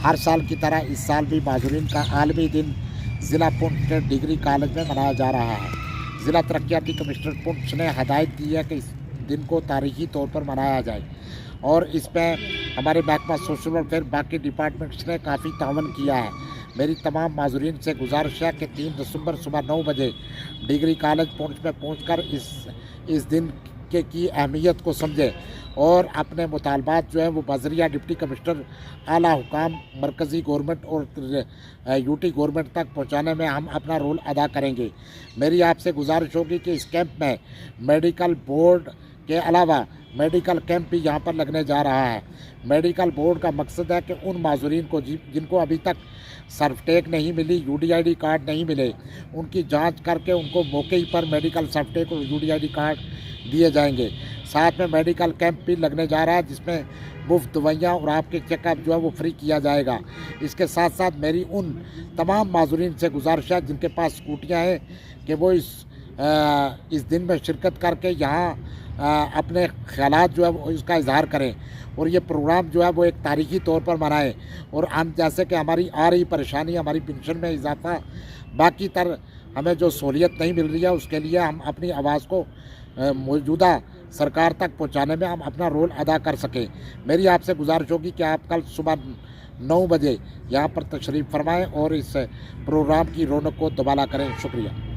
हर साल की तरह इस साल भी माजूरीन का आलमी दिन ज़िला पुंछ के डिग्री कॉलेज में मनाया जा रहा है। ज़िला तरक्याती कमिश्नर पुंछ ने हदायत दी है कि इस दिन को तारीखी तौर पर मनाया जाए और इसमें हमारे महकमा सोशल वेलफेयर बाकी डिपार्टमेंट्स ने काफ़ी तावन किया है। मेरी तमाम माजूरीन से गुजारिश है कि 3 दिसंबर सुबह 9 बजे डिग्री कॉलेज पुंछ में पहुंचकर इस दिन की अहमियत को समझें और अपने मुतालबात जो है वो बजरिया डिप्टी कमिश्नर आला हुकाम मरकज़ी गवर्नमेंट और यूटी गवर्नमेंट तक पहुंचाने में हम अपना रोल अदा करेंगे। मेरी आपसे गुजारिश होगी कि इस कैंप में मेडिकल बोर्ड के अलावा मेडिकल कैंप भी यहाँ पर लगने जा रहा है। मेडिकल बोर्ड का मकसद है कि उन माजूरीन को जिनको अभी तक सर्फटेक नहीं मिली, यूडीआईडी कार्ड नहीं मिले, उनकी जांच करके उनको मौके ही पर मेडिकल सर्फटेक और यूडीआईडी कार्ड दिए जाएंगे। साथ में मेडिकल कैंप भी लगने जा रहा है जिसमें मुफ्त दवाइयाँ और आपके चेकअप जो है वो फ्री किया जाएगा। इसके साथ साथ मेरी उन तमाम माजूरीन से गुजारिश है जिनके पास स्कूटियाँ हैं कि वो इस दिन में शिरकत करके यहाँ अपने ख्यालात जो है वो इसका इजहार करें और ये प्रोग्राम जो है वो एक तारीखी तौर पर मनाएं। और हम जैसे कि हमारी आ रही परेशानी, हमारी पेंशन में इजाफा, बाकी तर हमें जो सहूलियत नहीं मिल रही है उसके लिए हम अपनी आवाज़ को मौजूदा सरकार तक पहुंचाने में हम अपना रोल अदा कर सकें। मेरी आपसे गुजारिश होगी कि आप कल सुबह 9 बजे यहाँ पर तशरीफ़ फरमाएँ और इस प्रोग्राम की रौनक को दुबाला करें। शुक्रिया।